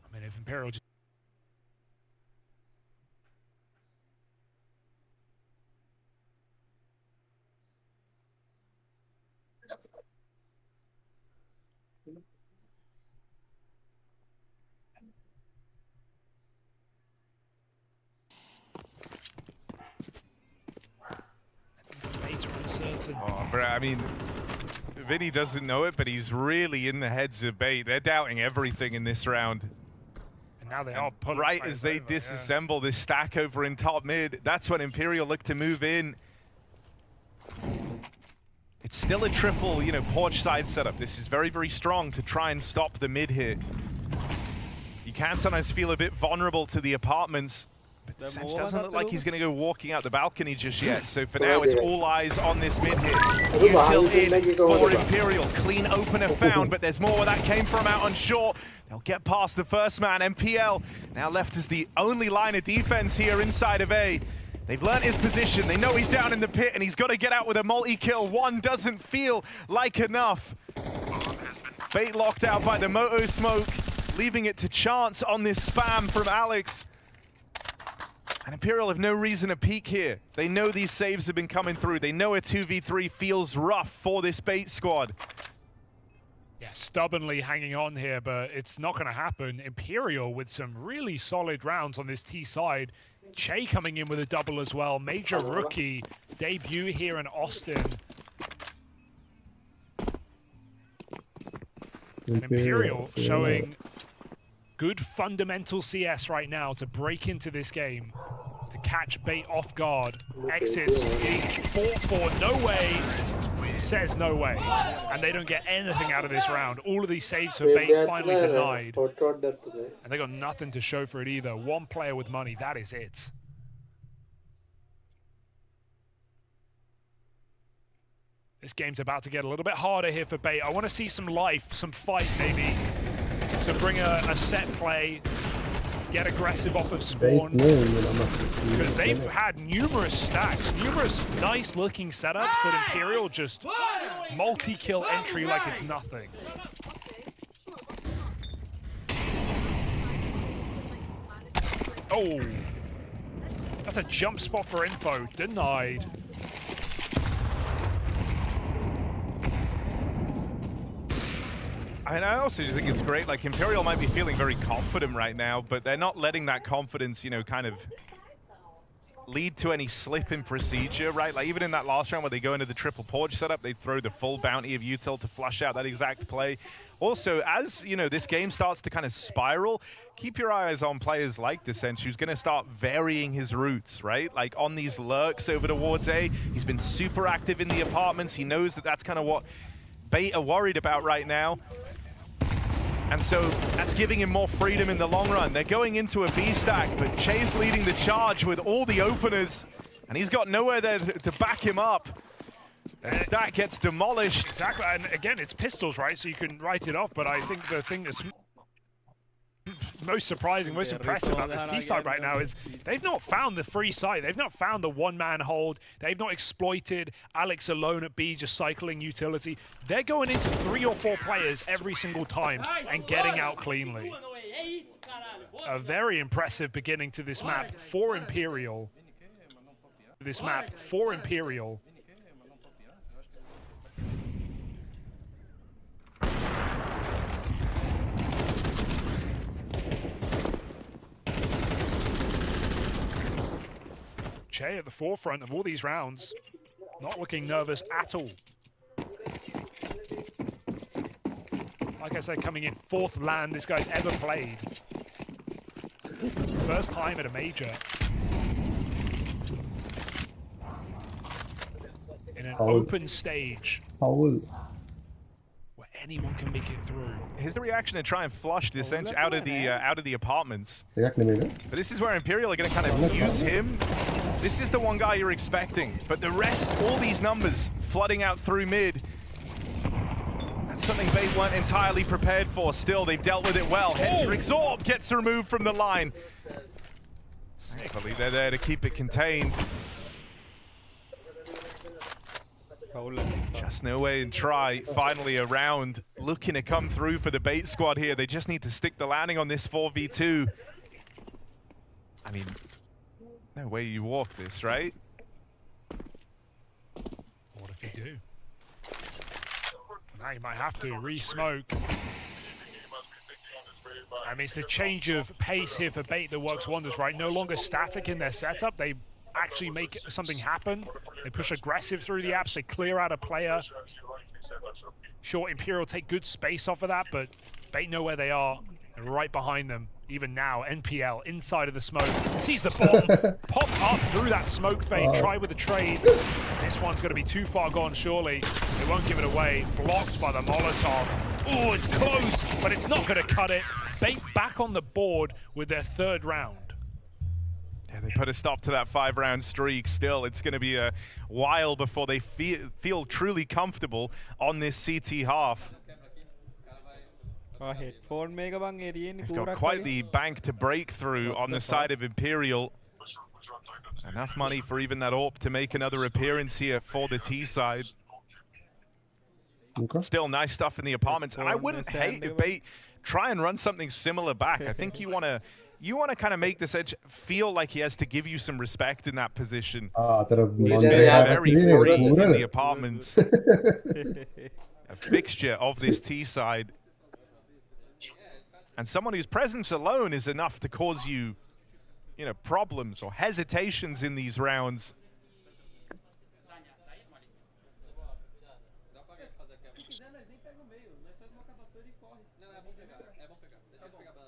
I mean, if Imperial just Oh, bro, I mean, Vinny doesn't know it, but he's really in the heads of Bait. They're doubting everything in this round. And now they are pulling right as they disassemble this stack over in top mid, that's when Imperial look to move in. It's still a triple, you know, porch side setup. This is very, very strong to try and stop the mid hit. You can sometimes feel a bit vulnerable to the apartments. But the Sench doesn't look like he's going to go walking out the balcony just yet. So for now, it's all eyes on this mid hit. Util in for Imperial. Clean opener found, but there's more where that came from out on short. They'll get past the first man. MPL now left as the only line of defense here inside of A. They've learned his position. They know he's down in the pit, and he's got to get out with a multi-kill. One doesn't feel like enough. Bait locked out by the Moto Smoke, leaving it to chance on this spam from Alex. And Imperial have no reason to peek here. They know these saves have been coming through. They know a 2v3 feels rough for this Bait squad. Yeah, stubbornly hanging on here, but it's not going to happen. Imperial with some really solid rounds on this T side. Che coming in with a double as well. Major rookie debut here in Austin. And Imperial showing good fundamental CS right now to break into this game, to catch Bait off guard. Exits being fought for. No Way says no way. And they don't get anything out of this round. All of these saves for Bait finally denied. And they got nothing to show for it either. One player with money, that is it. This game's about to get a little bit harder here for Bait. I want to see some life, some fight maybe, to bring a set play get aggressive off of Bait spawn. nu, men annars... Because they've had numerous stacks, numerous nice-looking setups that Imperial just multi-kill entry like it's nothing. Oh, that's a jump spot for info. Denied. And I also think it's great, like Imperial might be feeling very confident right now, but they're not letting that confidence, you know, kind of lead to any slip in procedure, right? Like even in that last round where they go into the triple porch setup, they throw the full bounty of util to flush out that exact play. Also, as you know, this game starts to kind of spiral, keep your eyes on players like Descent, who's going to start varying his routes, right? Like on these lurks over towards A, he's been super active in the apartments. He knows that that's kind of what Bait are worried about right now. And so that's giving him more freedom in the long run. They're going into a B stack, but Che's leading the charge with all the openers, and he's got nowhere there to back him up. The stack gets demolished. Exactly, and again, it's pistols, right? So you can write it off, but I think the thing that's most surprising, most impressive about this T-side right now is they've not found the free site. They've not found the one-man hold. They've not exploited Alex alone at B just cycling utility. They're going into 3 or 4 players every single time and getting out cleanly. A very impressive beginning to this map for Imperial. Che at the forefront of all these rounds, not looking nervous at all. Like I said, coming in 4th LAN this guy's ever played. First time at a major. In an open stage. Where anyone can make it through. Here's the reaction to try and flush Descent out of the apartments. React niet meer, hè? But this is where Imperial are going to kind of use him. This is the one guy you're expecting, but the rest, all these numbers flooding out through mid. That's something they weren't entirely prepared for. Still, they've dealt with it well. Hendrix Orb gets removed from the line. Thankfully, they're there to keep it contained. Just no way and try. Finally a round looking to come through for the Bait squad here. They just need to stick the landing on this 4v2. I mean, no way you walk this, right? What if you do? Now you might have to re-smoke. I mean, it's the change of pace here for Bait that works wonders, right? No longer static in their setup. They actually make something happen. They push aggressive through the apps. They clear out a player. Sure, Imperial take good space off of that, but Bait know where they are. And right behind them, even now, NPL inside of the smoke. Sees the bomb, pop up through that smoke fade, try with the trade. This one's going to be too far gone, surely. They won't give it away. Blocked by the Molotov. Oh, it's close, but it's not going to cut it. Bait back on the board with their 3rd round. Yeah, they put a stop to that 5-round streak. Still, it's going to be a while before they feel truly comfortable on this CT half. They've got quite the bank to break through on the side of Imperial. Enough money for even that AWP to make another appearance here for the T side. Still nice stuff in the apartments, and I wouldn't hate if Bait try and run something similar back. I think you want to kind of make this edge feel like he has to give you some respect in that position. He's been very free in the apartments. A fixture of this T side. And someone whose presence alone is enough to cause you, you know, problems or hesitations in these rounds.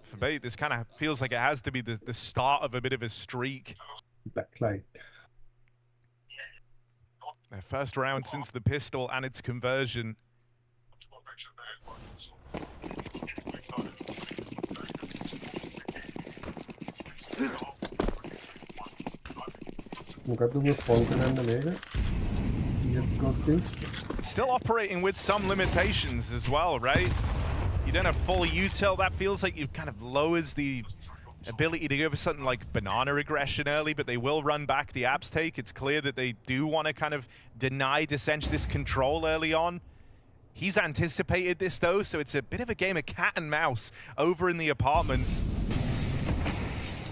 For Bait, this kind of feels like it has to be the start of a bit of a streak. Backlight. Their first round since the pistol and its conversion. Still operating with some limitations as well, right? You don't have full util. That feels like you kind of lowers the ability to give us something like banana aggression early, but they will run back the abs take. It's clear that they do want to kind of deny Descent this control early on. He's anticipated this though, so it's a bit of a game of cat and mouse over in the apartments.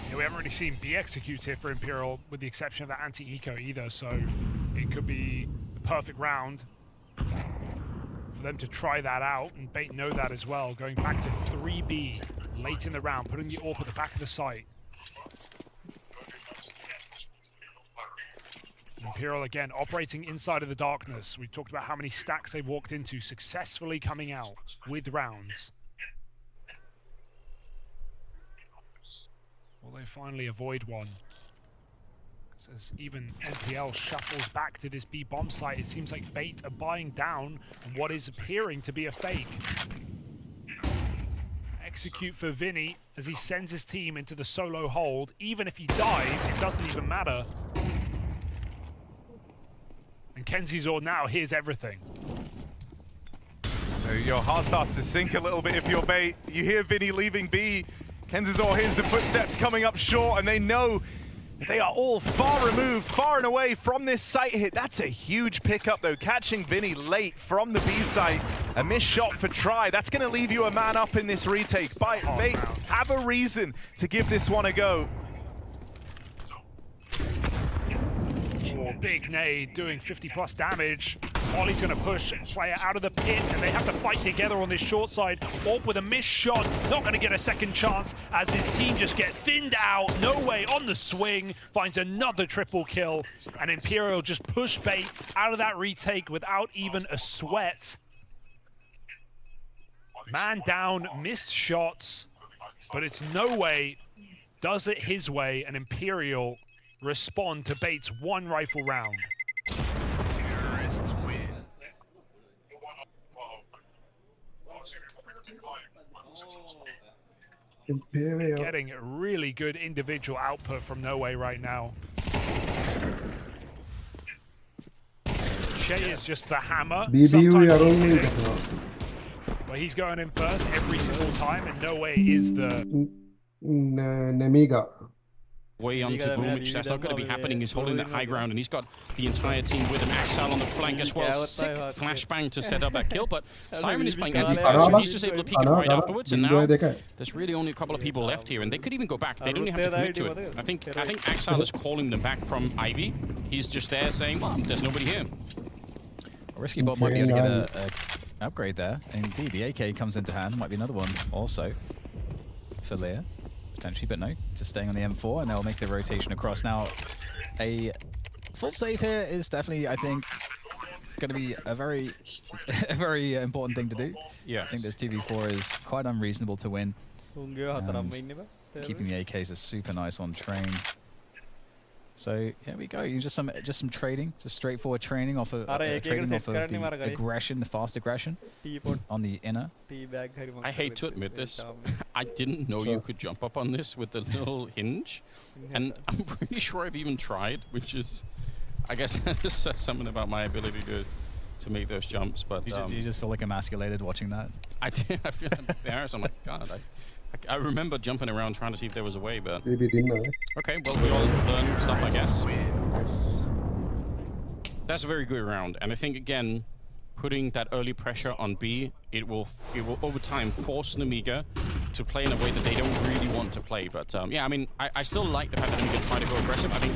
Yeah, we haven't really seen B execute here for Imperial, with the exception of that anti-eco either, so it could be the perfect round for them to try that out, and Bait know that as well. Going back to 3B late in the round, putting the AWP at the back of the site. Imperial again operating inside of the darkness. We talked about how many stacks they've walked into, successfully coming out with rounds. Will they finally avoid one? As even NPL shuffles back to this B bomb site, it seems like Bait are buying down on what is appearing to be a fake. Execute for Vinny as he sends his team into the solo hold. Even if he dies, it doesn't even matter. And Kenzizor now hears everything. Your heart starts to sink a little bit if you're Bait. You hear Vinny leaving B. Kenzizor hears the footsteps coming up short, and they know they are all far removed, far and away from this site hit. That's a huge pickup though, catching Vinny late from the B site. A missed shot for Try. That's going to leave you a man up in this retake. Bait have a reason to give this one a go. Big nade doing 50+ damage. Ollie's going to push player out of the pit, and they have to fight together on this short side. AWP with a missed shot, not going to get a second chance as his team just get thinned out. No way on the swing, finds another triple kill, and Imperial just push Bait out of that retake without even a sweat. Man down, missed shots, but it's no way does it his way, and Imperial respond to Bait's one rifle round. Imperial. Getting a really good individual output from No Way right now. Shay is just the hammer. Sometimes he's hitting, but he's going in first every single time, and No Way is the Nemiga. Way onto Boomich. That's not going to be happening. He's holding that high ground, and he's got the entire team with him. Axel on the flank as well. Sick flashbang to set up that kill, but Siren is playing anti-fire, so he's just able to peek it right afterwards. And now there's really only a couple of people left here, and they could even go back. They don't even have to commit to it. I think Axel is calling them back from Ivy. He's just there saying, well, there's nobody here. Risky Bot might be able to get an upgrade there. Indeed, the AK comes into hand. Might be another one also for Leah. Potentially, but no, just staying on the M4, and they'll make the rotation across. Now, a full save here is definitely, I think, going to be a very, a very important thing to do. Yeah, I think this 2v4 is quite unreasonable to win. Keeping the AKs is super nice on train. So here we go. You just some trading, just straightforward training off of the aggression, the fast aggression on the inner. I hate to admit this, I didn't know you could jump up on this with the little hinge, and I'm pretty sure I've even tried, which is, I guess, that just says something about my ability to make those jumps. But you just feel like emasculated watching that. I did. I feel embarrassed. I'm like, God, I remember jumping around trying to see if there was a way, but... Okay, well, we all learn stuff, I guess. That's a very good round, and I think, again, putting that early pressure on B, it will over time force Nemiga to play in a way that they don't really want to play. But, yeah, I mean, I still like the fact that Nemiga try to go aggressive. I think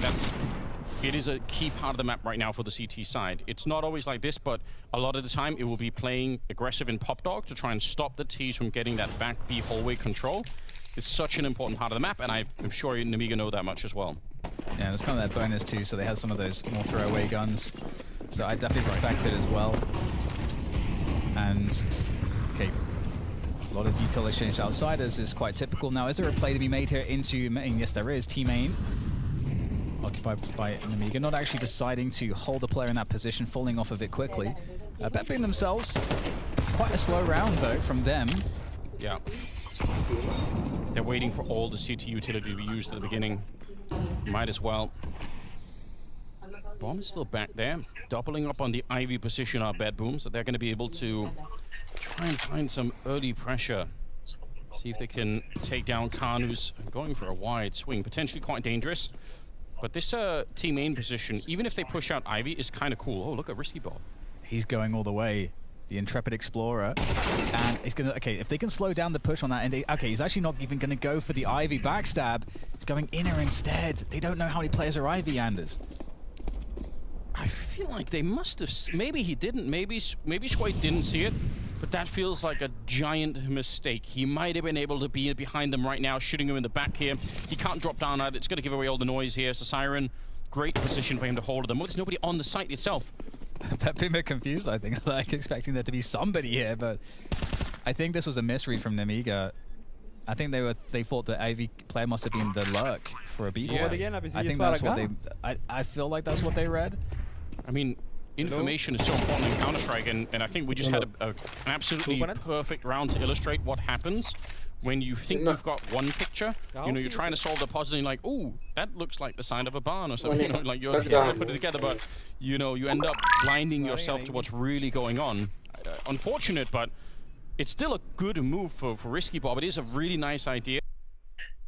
it is a key part of the map right now for the CT side. It's not always like this, but a lot of the time it will be playing aggressive in Pop Dog to try and stop the T's from getting that back B hallway control. It's such an important part of the map, and I'm sure Nemiga know that much as well. Yeah, there's kind of that bonus too, so they have some of those more throwaway guns. So I definitely respect it as well. And, okay, a lot of util exchange outsiders is quite typical. Now, is there a play to be made here into main? Yes, there is. T-main. Occupied by Nemiga, not actually deciding to hold the player in that position, falling off of it quickly. Bepping themselves. Quite a slow round, though, from them. Yeah. They're waiting for all the CT utility to be used at the beginning. Might as well. Bomb is still back there. Doubling up on the Ivy position are Bad Boom, so they're going to be able to try and find some early pressure. See if they can take down Khan, who's going for a wide swing, potentially quite dangerous. But this team main position, even if they push out Ivy, is kind of cool. Oh, look at Risky Bob. He's going all the way. The Intrepid Explorer. And he's going to... Okay, if they can slow down the push on that... And okay, he's actually not even going to go for the Ivy backstab. He's going inner instead. They don't know how many players are Ivy, Anders. I feel like they must have... Maybe he didn't. Maybe Schweit didn't see it. But that feels like a giant mistake. He might have been able to be behind them right now, shooting him in the back here. He can't drop down either. It's going to give away all the noise here. So Siren, great position for him to hold them. Well, there's nobody on the site itself. Pep being a bit confused, I think. Like, expecting there to be somebody here, but I think this was a misread from Nemiga. I think they thought the Ivy player must have been the lurk for a beat. Yeah. I think that's what they... I feel like that's what they read. I mean, information is so important in Counter-Strike, and I think we just had an absolutely perfect round to illustrate what happens when you think you've got one picture. You know, you're trying to solve the puzzle and you're like, ooh, that looks like the sign of a barn or something. You know, like you're trying to put it together, but you know, you end up blinding yourself to what's really going on. Unfortunate, but it's still a good move for Risky Bob. It is a really nice idea.